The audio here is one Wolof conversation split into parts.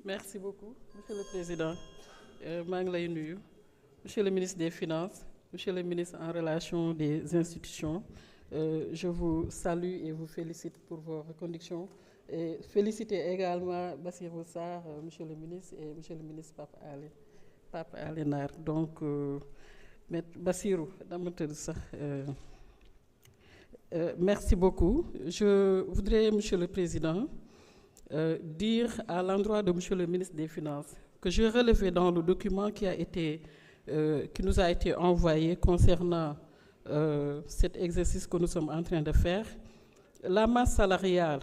Merci beaucoup, Monsieur le Président. maa ngi lay nuyu Monsieur le ministre des Finances, Monsieur le ministre en relation des institutions. Je vous salue et vous félicite pour vos reconductions et féliciter également Bassirou Sarr, Monsieur le ministre, et Monsieur le ministre Pape Alé Nar. Donc Bassirou dama tëdd sax. Merci beaucoup. Je voudrais, Monsieur le Président, dire à l'endroit de Monsieur le ministre des Finances que j'ai relevé dans le document qui nous a été envoyé concernant cet exercice que nous sommes en train de faire. La masse salariale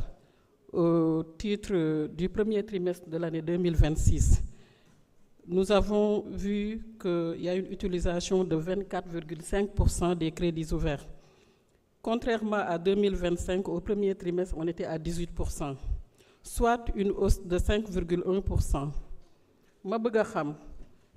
au titre du premier trimestre de l'année 2026, nous avons vu qu'il y a une utilisation de 24,5% des crédits ouverts. Contrairement à 2025, au premier trimestre, on était à 18%, soit une hausse de 5,1%. ma bëgg a xam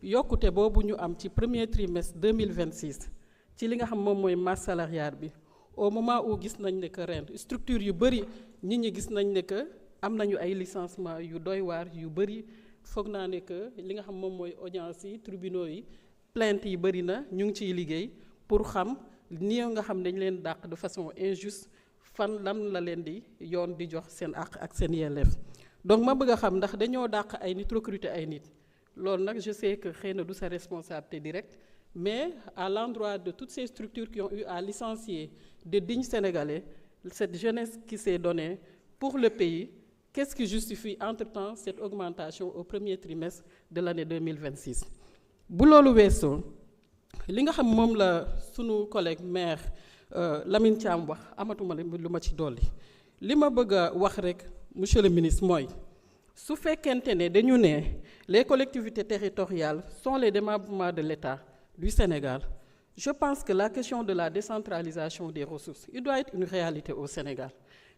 yokkute boobu ñu am ci premier trimestre 2026 ci li nga xam moom mooy masse salariale bi au moment où gis nañ ne que ren structure yu bëri nit ñi gis nañ ne que am nañu ay licenciement yu doy waar yu bëri foog naa ne que li nga xam moom mooy audience yi tribunaux yi plainte yi bëri na ñu ngi ciy liggéey pour xam ni nga xam dañ leen dàq de façon injuste fan lan la leen di yoon di jox seen àq ak seen yelleef. Donc ma bëgg a xam ndax dañoo dàq ay nit recruter ay nit loolu nag je sais que xëy na du sa responsabilité directe, mais à l'endroit de toutes ces structures qui ont eu à licencier de dignes Sénégalais, cette jeunesse qui s'est donnée pour le pays, qu'est-ce qui justifie entre-temps cette augmentation au premier trimestre de l'année 2026? Bu loolu weesoo li nga xam moom la sunu collègue maire Lamine Thiam wax amatuma lu ma ci dolli li ma bëgg a wax rek monsieur le ministre mooy su fekkente ne dañu ne les collectivités territoriales sont les démembrements de l'État du Sénégal, je pense que la question de la décentralisation des ressources il doit être une réalité au Sénégal.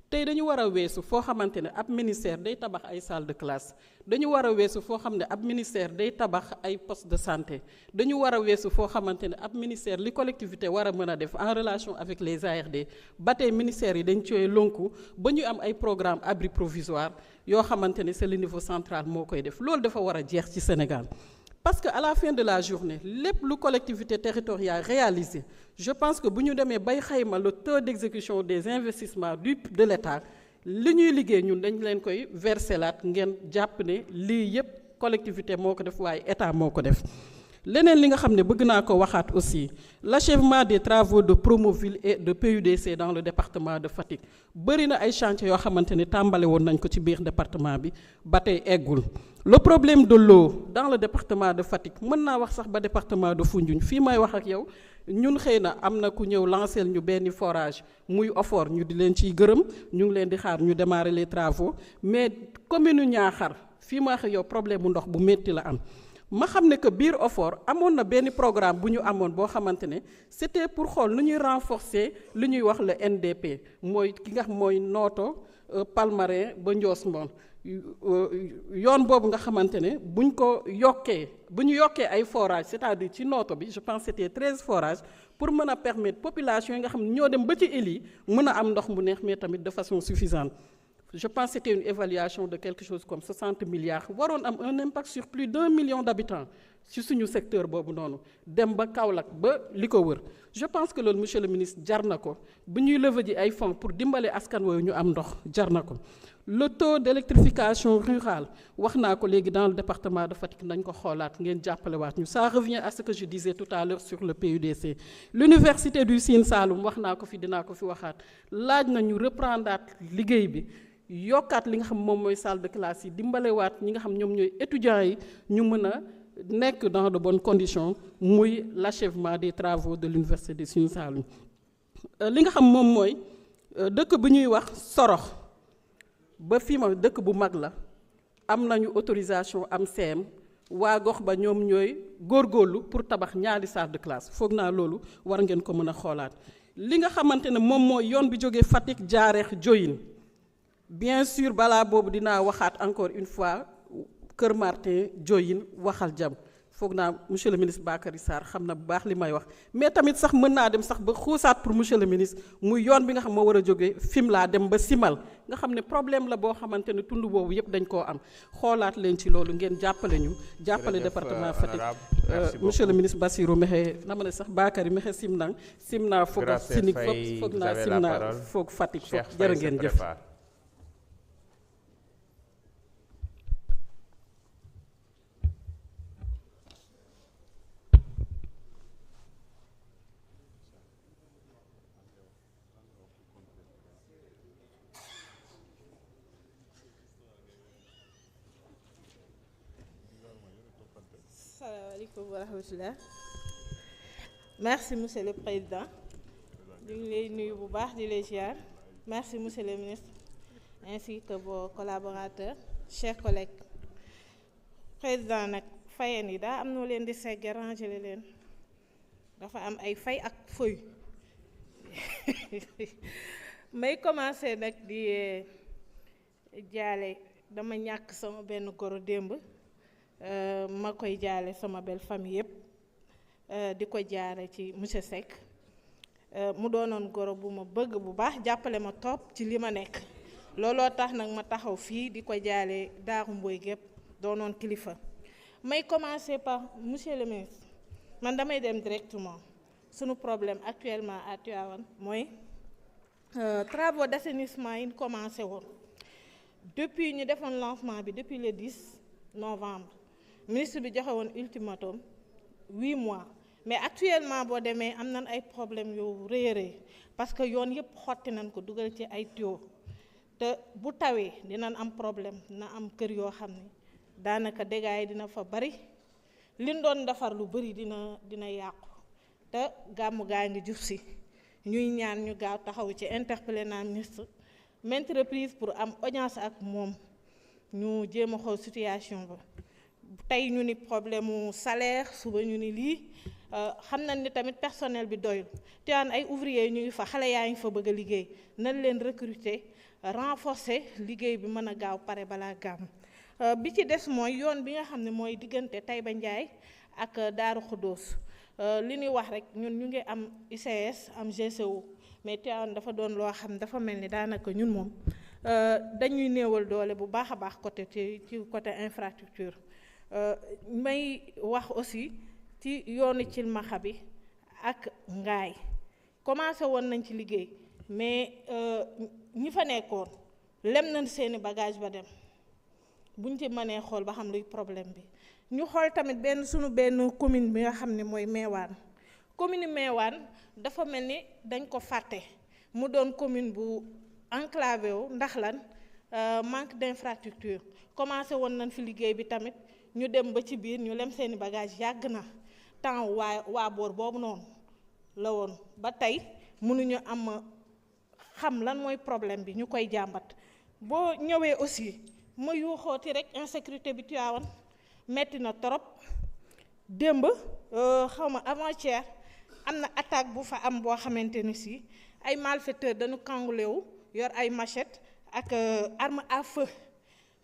Tey dañu war a weesu foo xamante ne ab ministère day tabax ay salle de classe, dañu war a weesu foo xam ne ab ministère day tabax ay poste de santé, dañu war a weesu foo xamante ne ab ministère li collectivité war a mën a def en relation avec les ARD ba tey ministères yi dañ cooy lonku ba ñu am ay programme abri provisoire yoo xamante ne c'est le niveau central moo koy def. Loolu dafa war a jeex ci Sénégal. Parce qu'à la fin de la journée, lépp lu collectivité territoriale réalisée, je pense que bu ñu demee bay xayma le taux d'exécution des investissements de l'État, li ñuy liggéey ñun dañ leen koy verser laat ngeen jàpp ne lii yépp collectivité moo ko def waaye État moo ko def. Leneen li nga xam ne bëgg naa ko waxaat aussi, l'achèvement des travaux de Promoville et de PUDC dans le département de Fatick bëri na ay chantiers yoo xamante ne tàmbale woon nañ ko ci biir département bi ba tey eggul. Le problème de l'eau dans le département de Fatick mën naa wax sax ba département de Foundiougne fii may wax ak yow ñun xëy na am na ku ñëw lancer ñu benn forage muy OFOR ñu di leen ciy gërëm ñu ngi leen di xaar ñu démarrer les travaux, mais commune Niakhar fii may wax ak yow problème mu ndox bu métti la am. Ma xam ne que biir OFOR amoon na benn programme bu ñu amoon boo xamante ne c'était pour xool nu ñuy renforcer lu ñuy wax le NDP mooy ki nga xam mooy Noto Palmarin ba Ndiosmone yoon boobu nga xamante ne buñ ko yokkee bu ñu yokkee ay forages c'est-à-dire ci Noto bi je pense c'était 13 forages pour mën a permettre population yi nga xam ne ñoo dem ba ci île yi mën a am ndox mu neex mais tamit de façon suffisante. Je pense que c'était une évaluation de quelque chose comme 60 milliards waroon am un impact sur plus d'1 million d'habitants ci suñu secteur boobu noonu dem ba Kaolack ba li ko wër. Je pense que loolu monsieur le ministre jar na ko bu ñuy lever ji ay fonds pour dimbale askan woowu ñu am ndox jar na ko. Le taux d'électrification rurale wax naa ko léegi dans le département de Fatick nañ ko xoolaat ngeen jàppalewaat ñu. Ça revient à ce que je disais tout à l'heure sur le PUDC. L'université du Sine Saloum wax naa ko fi dinaa ko fi waxaat laaj na ñu reprendre liggéey bi. Yokkaat li nga xam moom mooy salle de classe yi dimbalewaat ñi nga xam ñoom ñooy étudiants yi ñu mën a nekk dans de bonnes conditions muy l'achèvement des travaux de l'université de Sine Saloum. Li nga xam moom mooy dëkk bu ñuy wax Sorox ba fii ma dëkk bu mag la am nañu autorisation am CM waa gox ba ñoom ñooy góorgóorlu pour tabax ñaari salle de classe foog naa loolu war ngeen ko mën a xoolaat. Li nga xamante ne moom mooy yoon bi jógee Fatick Jaareex Diohine. Bien sûr balaa boobu dinaa waxaat encore une fois Kër Martin Diohine waxal jam foog naa monsieur le ministre Bakary Sarr xam na bu baax li may wax mais tamit sax mën naa dem sax ba xuusaat pour monsieur le ministre muy yoon bi nga xam moo war a jógee Fimela dem ba Simal nga xam ne problème la boo xamante ne tund boobu yëpp dañ koo am xoolaat leen ci loolu ngeen jàppale ñu jàppale département Fatick monsieur le ministre Bassirou Mexe nama ne sax Bakary Mexe simna foog a sinig foog naa simna foog Fatick foog jërë ngeen jëf. Assalamualaikum warahmatullah. Merci monsieur le président. Ñu ngi lay nuyu bu baax di lay ziar. Merci monsieur le ministre ainsi que vos collaborateurs, chers collègues. Président nag fayeen yi daa am noo leen di segg ranger leen dafa am ay fay ak feuille may commencer nag di jaale dama ñàkk sama benn goro démb. Ma koy jaale sama belle famille yëpp di ko jaare ci monsieur Seck mu doonoon goro bu ma bëgg bu baax jàppale ma topp ci li ma nekk looloo tax nag ma taxaw fii di ko jaale Daaru Mboy gépp doonoon kilifa. May commencer par monsieur le ministre man damay dem directement sunu problème actuellement à Tivaouane mooy travaux d'assainissement yi ñu commencé woon depuis ñu defoon lancement bi depuis le 10 novembre. Ministre bi joxe woon ultimatum 8 mois mais actuellement boo demee am nañ ay problèmes yu rëy parce que yoon yëpp xotti nañ ko dugal ci ay tuyaux te bu tawee dinañ am problème dina am kër yoo xam ne daanaka dégâts yi dina fa bari liñ doon defar lu bari dina yàqu te gàmmu gaa ngi jub si ñuy ñaan ñu gaaw taxaw ci interpellé naa ministre maintes reprises pour am audience ak moom ñu jéem a xool situation ba. Tey ñu ni problème mu salaire suba ñu ni lii xam nañ ni tamit personnel bi doyul te ay ouvriers ñu ngi fa xale yaa ngi fa bëgg a liggéey nañ leen recruter renforcer liggéey bi mën a gaaw pare balaa gàmm. Bi ci des mooy yoon bi nga xam ne mooy diggante Taïba Ndiaye ak Daaru Khoudoss li ñuy wax rek ñun ñu ngi am ICS am GCO mais Tivaouane dafa doon loo xam dafa mel ni daanaka ñun moom dañuy néewal doole bu baax a baax ci côté infrastructure. May wax aussi ci yoonu Cilmaxa bi ak Ngaay commencé woon nañ ci liggéey mais ñi fa nekkoon lem nañ seeni bagage ba dem buñ ci mënee xool ba xam luy problème bi ñu xool tamit sunu benn commune bi nga xam ne mooy Meewaan commune Meewaan dafa mel ni dañ ko fàtte mu doon commune bu enclavé wu ndax lan manque d'infrastructure commencé woon nañ fi liggéey bi tamit ñu dem ba ci biir ñu lem seeni bagage yàgg na temps waa boor boobu noonu la woon ba tey mënuñu am xam lan mooy problème bi ñu koy jàmbat boo ñëwee aussi ma yuuxooti rek insécurité bi Tivaouane metti na trop démb xawma avant-hier am na attaque bu fa am boo xamante ni si ay malfaiteurs dañu kangulewu yor ay machette ak arme à feu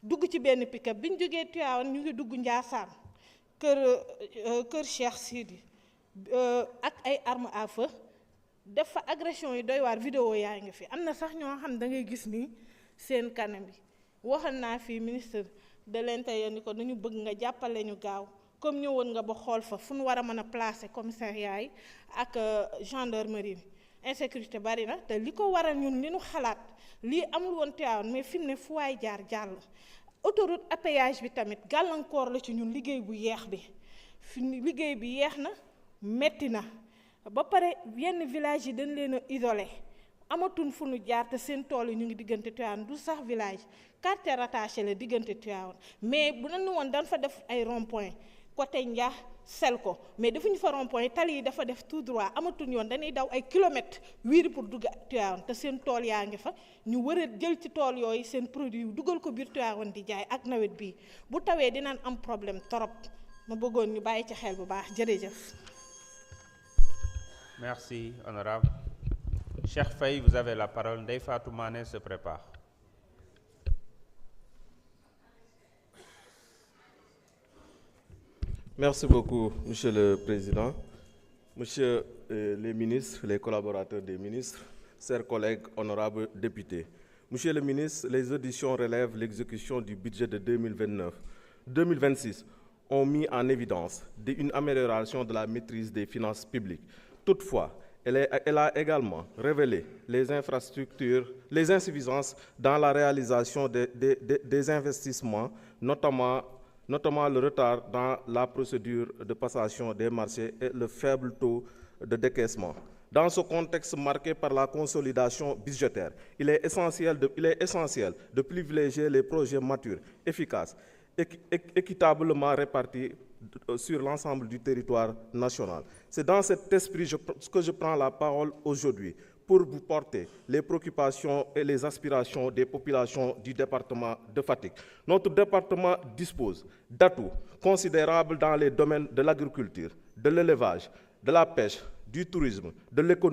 dugg ci benn pick-up bi ñu jógee Tivaouane ñu ngi dugg Njaasaan kër Cheikh Sidi ak ay arme à feu def fa agression yi doy waar vidéo yaa ngi fi am na sax ñoo xam da ngay gis ni seen kanam bi waxal naa fi ministre de l'intérieur ni ko dañu bëgg nga jàppale ñu gaaw comme ñëwoon nga ba xool fa fu ñu war a mën a placer commissariat yi ak gendarmerie bi insécurité bari na te li ko waral ñun li ñu xalaat lii amul woon Tivaouane mais fi mu ne fu waay jaar jàll autoroute à péage bi tamit gàllankoor la ci ñun liggéey bu yeex bi fi liggéey bi yeex na metti na ba pare yenn village yi dañ leen a isolé amatuñ fu ñu jaar te seen tool yi ñu ngi diggante Tivaouane du sax village quartier rattaché la diggante Tivaouane mais bu nañu woon dañ fa def ay rond-point côté Ndiax sel ko mais defuñu fa rond-point tali yi dafa def tout droit amatuñ yoon dañuy daw ay kilomètres wiiri pour dugg Tivaouane te seen tool yaa ngi fa ñu war a jël ci tool yooyu seen produit dugal ko biir Tivaouane di jaay ak nawet bii bu tawee dinañ am problème trop ma bëggoon ñu bàyyi ci xel bu baax jërëjëf. Merci honorable. Cheikh Faye, vous avez la parole. Ndeye Fatou Mané se prépare. Merci beaucoup, Monsieur le Président. Monsieur les ministres, les collaborateurs des ministres, chers collègues, honorables députés. Monsieur le ministre, les auditions relèvent l'exécution du budget de 2029-2026 ont mis en évidence une amélioration de la maîtrise des finances publiques. Toutefois, elle a également révélé les insuffisances dans la réalisation des investissements, notamment le retard dans la procédure de passation des marchés et le faible taux de décaissement. Dans ce contexte marqué par la consolidation budgétaire, il est essentiel de privilégier les projets matures, efficaces, équitablement répartis sur l'ensemble du territoire national. C'est dans cet esprit que je prends la parole aujourd'hui pour vous porter les préoccupations et les aspirations des populations du département de Fatick. Notre département dispose d'atouts considérables dans les domaines de l'agriculture, de l'élevage, de la pêche, du tourisme, de l'économie.